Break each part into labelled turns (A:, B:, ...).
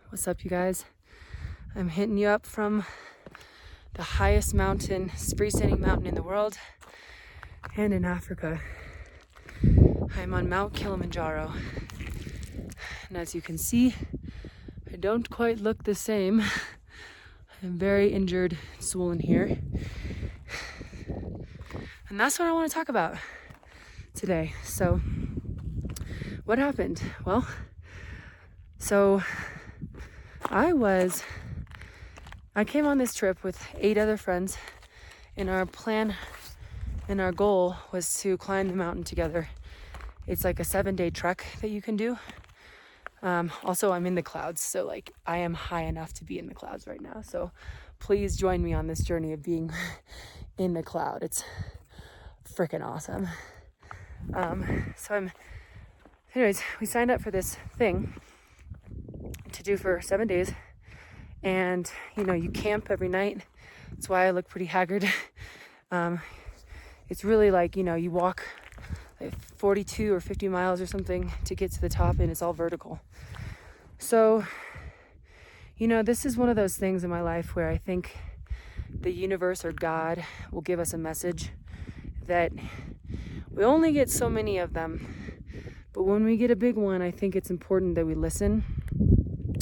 A: What's up, you guys? I'm hitting you up from the highest mountain, freestanding mountain in the world and in Africa. I'm on Mount Kilimanjaro. And as you can see, I don't quite look the same. I'm very injured, swollen here. And that's what I want to talk about today. So, what happened? Well, I came on this trip with 8 other friends, and our plan and our goal was to climb the mountain together. It's like a 7-day trek that you can do. Also, I'm in the clouds, so like I am high enough to be in the clouds right now. So please join me on this journey of being in the cloud. It's freaking awesome. Anyways, we signed up for this thing to do for 7 days. And, you camp every night. That's why I look pretty haggard. It's really like, you walk like 42 or 50 miles or something to get to the top, and it's all vertical. So, this is one of those things in my life where I think the universe or God will give us a message that we only get so many of them. But when we get a big one, I think it's important that we listen,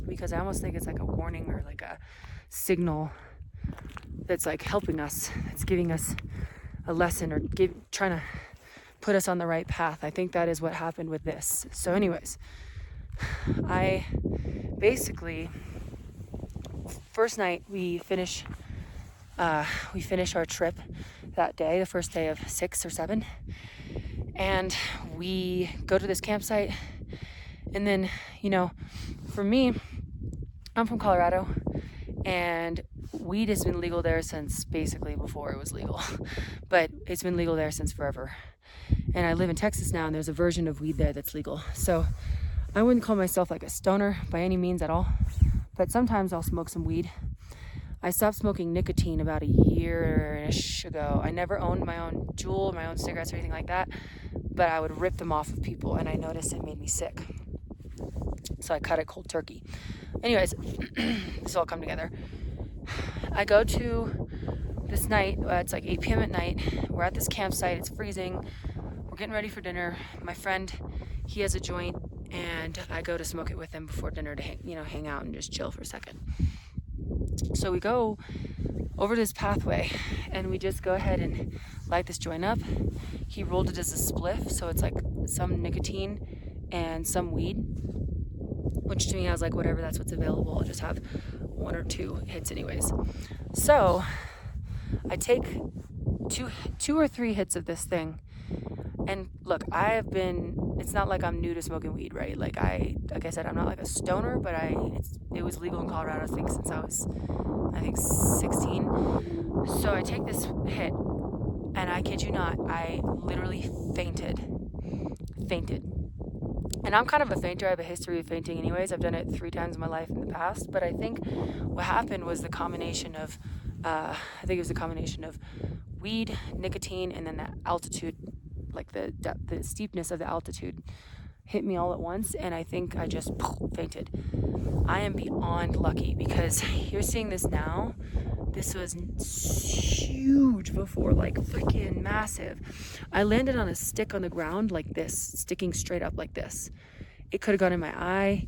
A: because I almost think it's like a warning or like a signal that's like helping us. It's giving us a lesson or trying to put us on the right path. I think that is what happened with this. So anyways, I basically, first night we finish our trip that day, the first day of 6 or 7. And we go to this campsite. And then, for me, I'm from Colorado, and weed has been legal there since basically before it was legal, but it's been legal there since forever. And I live in Texas now, and there's a version of weed there that's legal. So I wouldn't call myself like a stoner by any means at all, but sometimes I'll smoke some weed. I stopped smoking nicotine about a year-ish ago. I never owned my own Juul, my own cigarettes or anything like that, but I would rip them off of people, and I noticed it made me sick. So I cut it cold turkey. Anyways, this all come together. I go to this night, it's like 8 p.m. at night. We're at this campsite, it's freezing. We're getting ready for dinner. My friend, he has a joint, and I go to smoke it with him before dinner to hang out and just chill for a second. So we go over this pathway, and we just go ahead and light this joint up. He rolled it as a spliff, so it's like some nicotine and some weed, which to me I was like, whatever, that's what's available. I'll just have 1 or 2 hits anyways. So I take two or 3 hits of this thing. And look, it's not like I'm new to smoking weed, right? Like I said, I'm not like a stoner, but it was legal in Colorado, I think, since I was 16. So I take this hit, and I kid you not, I literally fainted. And I'm kind of a fainter. I have a history of fainting anyways. I've done it 3 times in my life in the past. But I think what happened was the combination of, weed, nicotine, and then the altitude, like the steepness of the altitude hit me all at once. And I think I just fainted. I am beyond lucky, because you're seeing this now. This was huge before, like freaking massive. I landed on a stick on the ground like this, sticking straight up like this. It could have gone in my eye.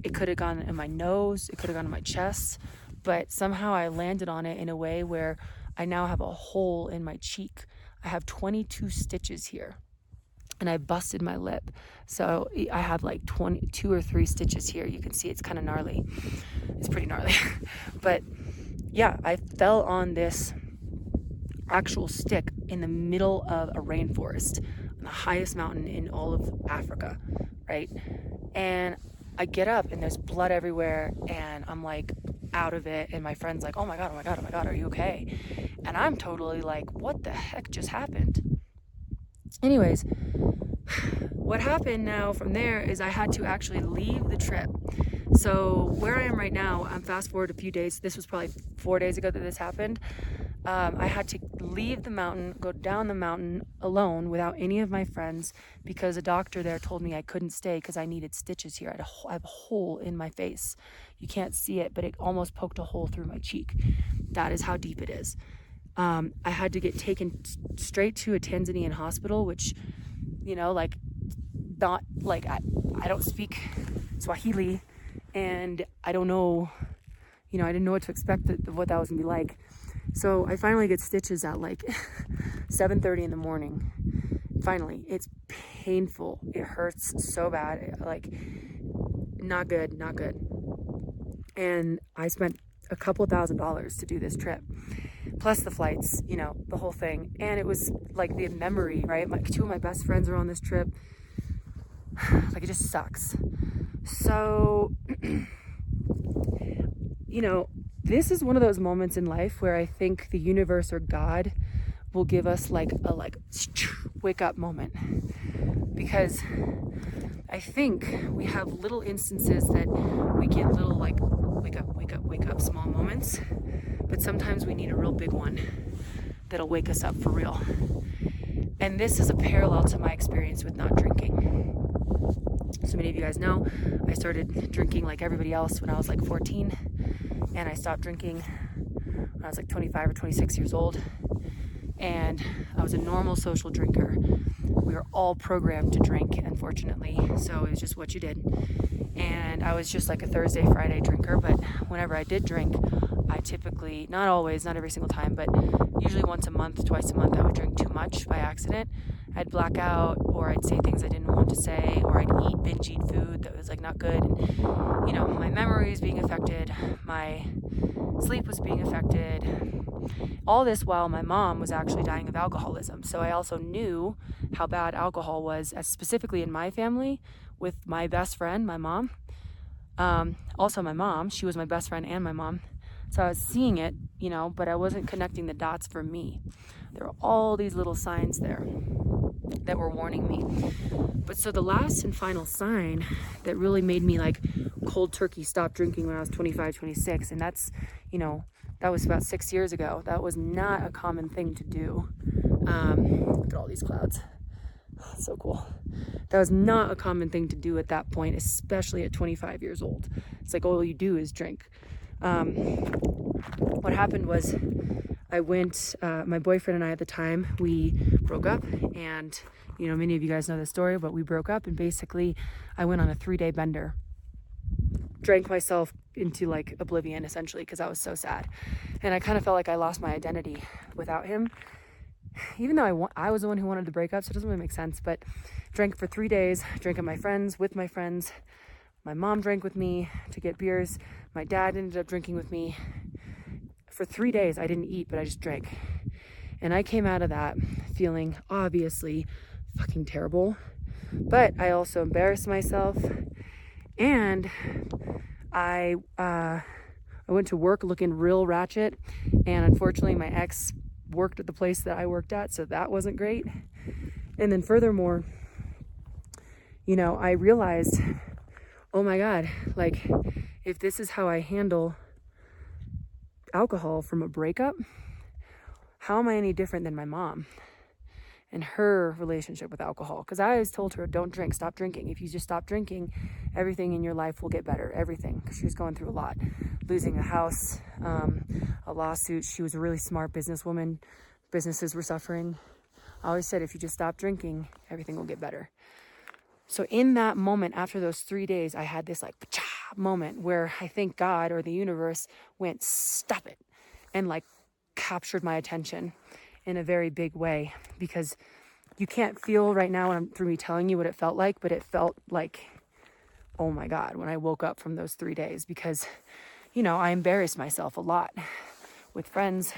A: It could have gone in my nose. It could have gone in my chest. But somehow I landed on it in a way where I now have a hole in my cheek. I have 22 stitches here. And I busted my lip. So I have like 22 or 3 stitches here. You can see it's kind of gnarly. It's pretty gnarly. But yeah, I fell on this actual stick in the middle of a rainforest on the highest mountain in all of Africa, right? And I get up, and there's blood everywhere, and I'm like out of it, and my friend's like, oh my God, are you okay? And I'm totally like, what the heck just happened? Anyways, what happened now from there is I had to actually leave the trip. So where I am right now, I'm fast forward a few days. This was probably 4 days ago that this happened. I had to leave the mountain, go down the mountain alone without any of my friends because a doctor there told me I couldn't stay because I needed stitches here. I have a hole in my face. You can't see it, but it almost poked a hole through my cheek. That is how deep it is. I had to get taken straight to a Tanzanian hospital, which, like, not like I don't speak Swahili, and I don't know, I didn't know what to expect of what that was gonna be like. So I finally get stitches at like 7:30 in the morning. Finally, it's painful. It hurts so bad. Like, not good. And I spent a couple $1,000s to do this trip, plus the flights, the whole thing. And it was like the memory, right? Two of my best friends are on this trip. Like, it just sucks. So, this is one of those moments in life where I think the universe or God will give us like a wake up moment, because I think we have little instances that we get little like wake up small moments, but sometimes we need a real big one that'll wake us up for real. And this is a parallel to my experience with not drinking. So many of you guys know I started drinking like everybody else when I was like 14, and I stopped drinking when I was like 25 or 26 years old. And I was a normal social drinker. We were all programmed to drink, unfortunately, so it was just what you did. And I was just like a Thursday, Friday drinker, but whenever I did drink, I typically, not always, not every single time, but usually once a month, twice a month, I would drink too much by accident. I'd black out, or I'd say things I didn't want to say, or I'd binge eat food that was like not good. And, my memory was being affected, my sleep was being affected. All this while my mom was actually dying of alcoholism. So I also knew how bad alcohol was, specifically in my family, with my best friend, my mom. Also my mom, she was my best friend and my mom. So I was seeing it, but I wasn't connecting the dots for me. There were all these little signs there that were warning me. But so the last and final sign that really made me like cold turkey stop drinking when I was 25, 26, and that's, that was about 6 years ago. That was not a common thing to do. Look at all these clouds. So cool. That was not a common thing to do at that point, especially at 25 years old. It's like all you do is drink. What happened was I went, my boyfriend and I at the time, we broke up, and many of you guys know the story, but we broke up, and basically I went on a 3-day bender. Drank myself into like oblivion, essentially, because I was so sad. And I kind of felt like I lost my identity without him, even though I was the one who wanted to break up, so it doesn't really make sense. But drank for 3 days, drank at my friends, with my friends. My mom drank with me to get beers. My dad ended up drinking with me. For 3 days, I didn't eat, but I just drank. And I came out of that feeling obviously fucking terrible, but I also embarrassed myself. And I went to work looking real ratchet, and unfortunately my ex worked at the place that I worked at, so that wasn't great. And then furthermore, I realized, oh my God, like, if this is how I handle alcohol from a breakup, how am I any different than my mom and her relationship with alcohol? Because I always told her, don't drink, stop drinking. If you just stop drinking, everything in your life will get better, everything. Because she was going through a lot, losing a house, a lawsuit. She was a really smart businesswoman. Businesses were suffering. I always said, if you just stop drinking, everything will get better. So in that moment, after those 3 days, I had this like moment where I think God or the universe went, stop it, and like captured my attention in a very big way, because you can't feel right now through me telling you what it felt like, but it felt like, oh my God, when I woke up from those 3 days, because, I embarrassed myself a lot with friends,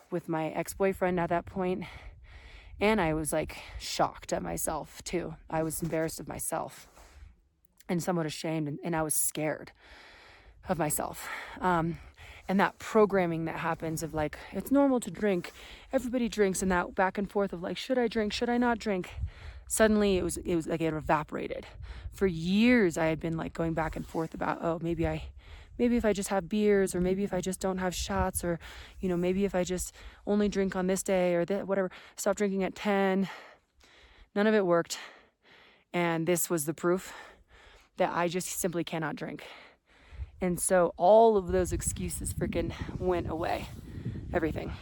A: with my ex-boyfriend at that point. And I was like shocked at myself too. I was embarrassed of myself and somewhat ashamed, and I was scared of myself. And that programming that happens of like, it's normal to drink, everybody drinks, and that back and forth of like, should I drink, should I not drink? Suddenly it was like it evaporated. For years I had been like going back and forth about, oh, maybe I maybe if I just have beers, or maybe if I just don't have shots, or, you know, maybe if I just only drink on this day, or that, whatever, stop drinking at 10. None of it worked. And this was the proof that I just simply cannot drink. And so all of those excuses freaking went away. Everything.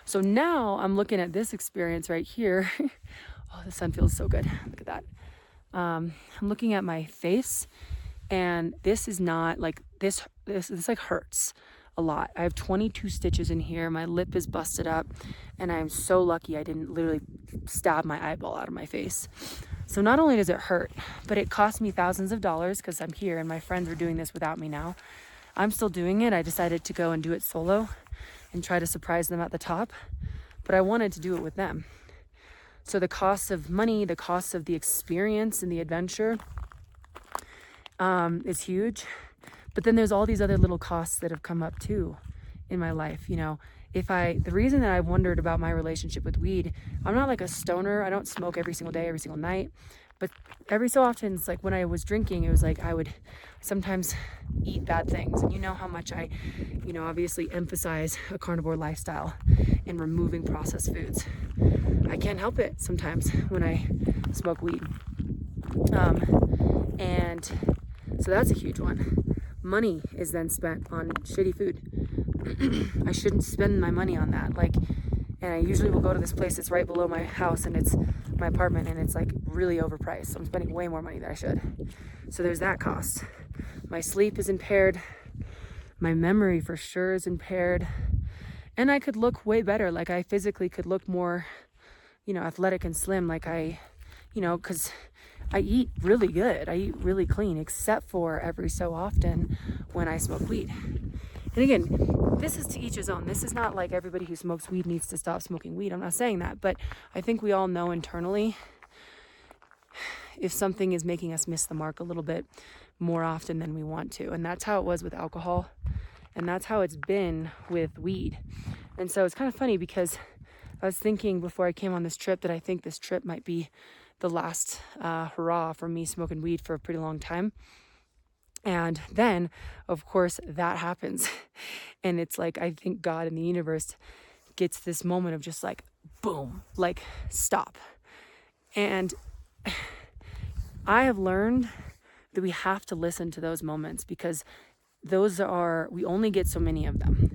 A: So now I'm looking at this experience right here. Oh, the sun feels so good. Look at that. I'm looking at my face, and this is not like this like hurts a lot. I have 22 stitches in here. My lip is busted up, and I'm so lucky I didn't literally stab my eyeball out of my face. So not only does it hurt, but it cost me thousands of dollars because I'm here and my friends are doing this without me now. I'm still doing it. I decided to go and do it solo and try to surprise them at the top, but I wanted to do it with them. So the cost of money, the cost of the experience and the adventure is huge. But then there's all these other little costs that have come up too in my life. You know, the reason that I wondered about my relationship with weed, I'm not like a stoner. I don't smoke every single day, every single night. But every so often, it's like when I was drinking, it was like I would sometimes eat bad things. And you know how much I, you know, obviously emphasize a carnivore lifestyle and removing processed foods. I can't help it sometimes when I smoke weed. And so that's a huge one. Money is then spent on shitty food. I shouldn't spend my money on that. And I usually will go to this place that's right below my house, and it's my apartment, and it's like really overpriced. So I'm spending way more money than I should. So there's that cost. My sleep is impaired. My memory for sure is impaired. And I could look way better. Like I physically could look more, you know, athletic and slim. Like because I eat really good. I eat really clean, except for every so often when I smoke weed. And again, this is to each his own. This is not like everybody who smokes weed needs to stop smoking weed. I'm not saying that, but I think we all know internally if something is making us miss the mark a little bit more often than we want to. And that's how it was with alcohol. And that's how it's been with weed. And so it's kind of funny because I was thinking before I came on this trip that I think this trip might be the last hurrah for me smoking weed for a pretty long time. And then, of course, that happens. And it's like, I think God in the universe gets this moment of just like, boom, like, stop. And I have learned that we have to listen to those moments because we only get so many of them.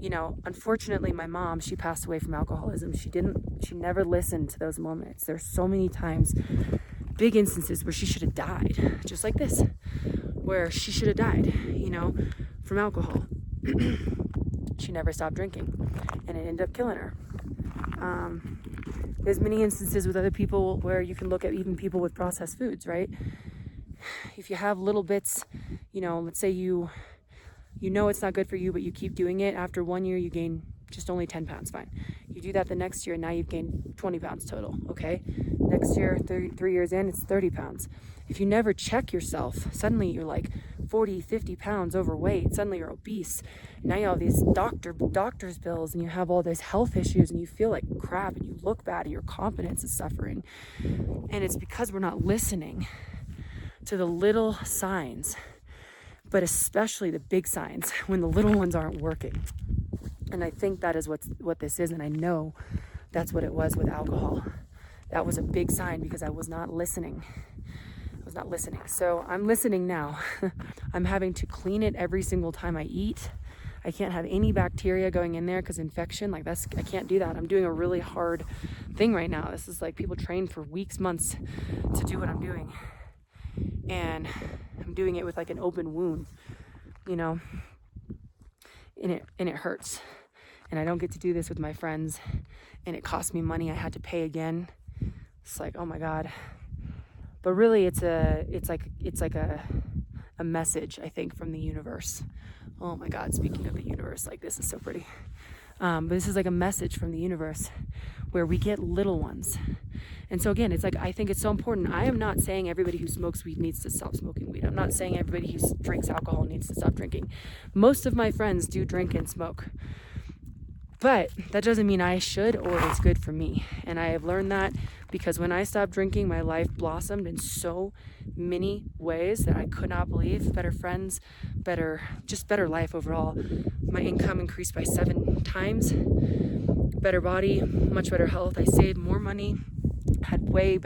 A: You know, unfortunately, my mom, she passed away from alcoholism. She never listened to those moments. There's so many times, big instances where she should have died, just like this, where she should have died, you know, from alcohol. She never stopped drinking, and it ended up killing her. There's many instances with other people where you can look at even people with processed foods, right? If you have little bits, you know, let's say you know it's not good for you, but you keep doing it. After 1 year, you gain just only 10 pounds, fine. You do that the next year, and now you've gained 20 pounds total, okay? Next year, 3 years in, it's 30 pounds. If you never check yourself, suddenly you're like 40, 50 pounds overweight. Suddenly you're obese. Now you have these doctor's bills, and you have all these health issues, and you feel like crap, and you look bad, and your confidence is suffering. And it's because we're not listening to the little signs, but especially the big signs when the little ones aren't working. And I think that is what this is. And I know that's what it was with alcohol. That was a big sign because I was not listening. So I'm listening now. I'm having to clean it every single time I eat. I can't have any bacteria going in there because infection, I can't do that. I'm doing a really hard thing right now. This is like people train for weeks, months to do what I'm doing. And I'm doing it with like an open wound, you know, and it hurts. And I don't get to do this with my friends, and it cost me money. I had to pay again. It's like, oh my God. But really it's like a message, I think, from the universe. Oh my God, speaking of the universe, like this is so pretty. But this is like a message from the universe where we get little ones. And so again, it's like, I think it's so important. I am not saying everybody who smokes weed needs to stop smoking weed. I'm not saying everybody who drinks alcohol needs to stop drinking. Most of my friends do drink and smoke. But that doesn't mean I should or it's good for me. And I have learned that because when I stopped drinking, my life blossomed in so many ways that I could not believe. Better friends, better life overall. My income increased by 7 times, better body, much better health. I saved more money, had way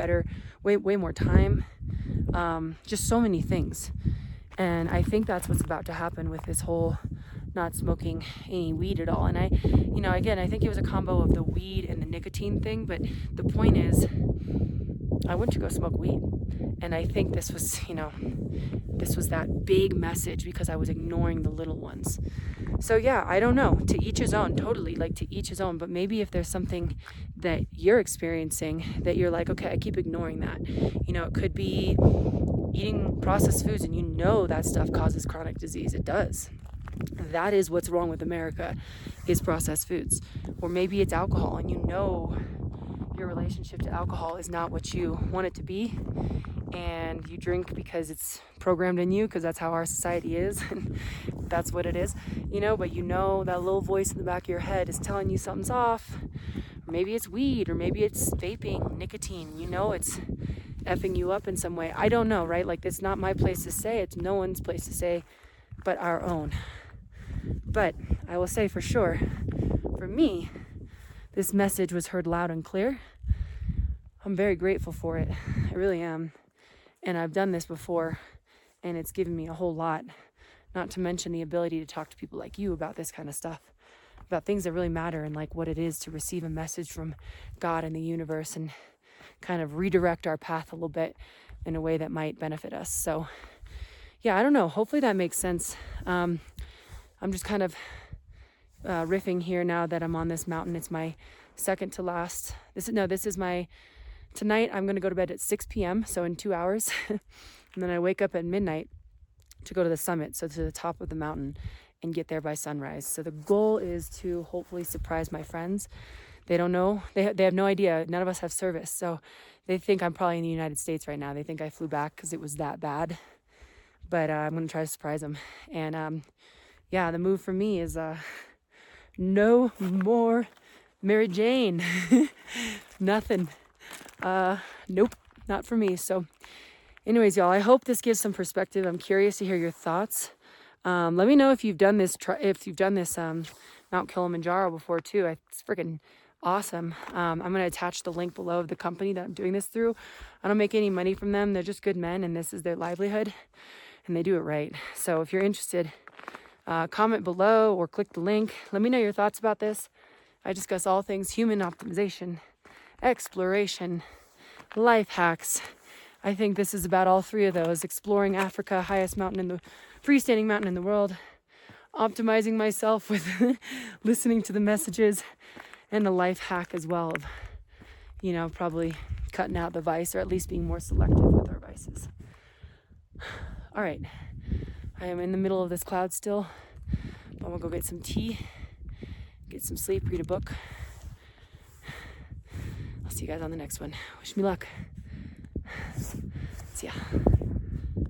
A: more time, just so many things. And I think that's what's about to happen with this whole not smoking any weed at all. And I think it was a combo of the weed and the nicotine thing, but the point is, I went to go smoke weed. And I think this was that big message because I was ignoring the little ones. So yeah, I don't know, to each his own, totally, like to each his own. But maybe if there's something that you're experiencing that you're like, okay, I keep ignoring that. It could be eating processed foods, and that stuff causes chronic disease. It does. That is what's wrong with America, is processed foods. Or maybe it's alcohol, and your relationship to alcohol is not what you want it to be, and you drink because it's programmed in you, because that's how our society is, and that's what it is, but that little voice in the back of your head is telling you something's off. Or maybe it's weed, or maybe it's vaping, nicotine, it's effing you up in some way. I don't know, right? Like, it's not my place to say, it's no one's place to say but our own. But I will say for sure, for me, this message was heard loud and clear. I'm very grateful for it. I really am. And I've done this before, and it's given me a whole lot, not to mention the ability to talk to people like you about this kind of stuff, about things that really matter, and like what it is to receive a message from God and the universe and kind of redirect our path a little bit in a way that might benefit us. So yeah, I don't know. Hopefully that makes sense. I'm just kind of riffing here now that I'm on this mountain. It's my second to last. Tonight I'm going to go to bed at 6 p.m. So in 2 hours. And then I wake up at midnight to go to the summit. So to the top of the mountain and get there by sunrise. So the goal is to hopefully surprise my friends. They don't know. They have no idea. None of us have service. So they think I'm probably in the United States right now. They think I flew back because it was that bad. But I'm going to try to surprise them. And the move for me is no more Mary Jane. Nothing. Nope, not for me. So anyways, y'all, I hope this gives some perspective. I'm curious to hear your thoughts. Let me know if you've done this, Mount Kilimanjaro before too. It's freaking awesome. I'm going to attach the link below of the company that I'm doing this through. I don't make any money from them. They're just good men, and this is their livelihood, and they do it right. So if you're interested, comment below or click the link. Let me know your thoughts about this. I discuss all things human optimization, exploration, life hacks. I think this is about all 3 of those: exploring Africa, highest freestanding mountain in the world, optimizing myself with listening to the messages, and a life hack as well of, probably cutting out the vice, or at least being more selective with our vices. All right. I am in the middle of this cloud still. I'm gonna go get some tea, get some sleep, read a book. I'll see you guys on the next one. Wish me luck. See ya.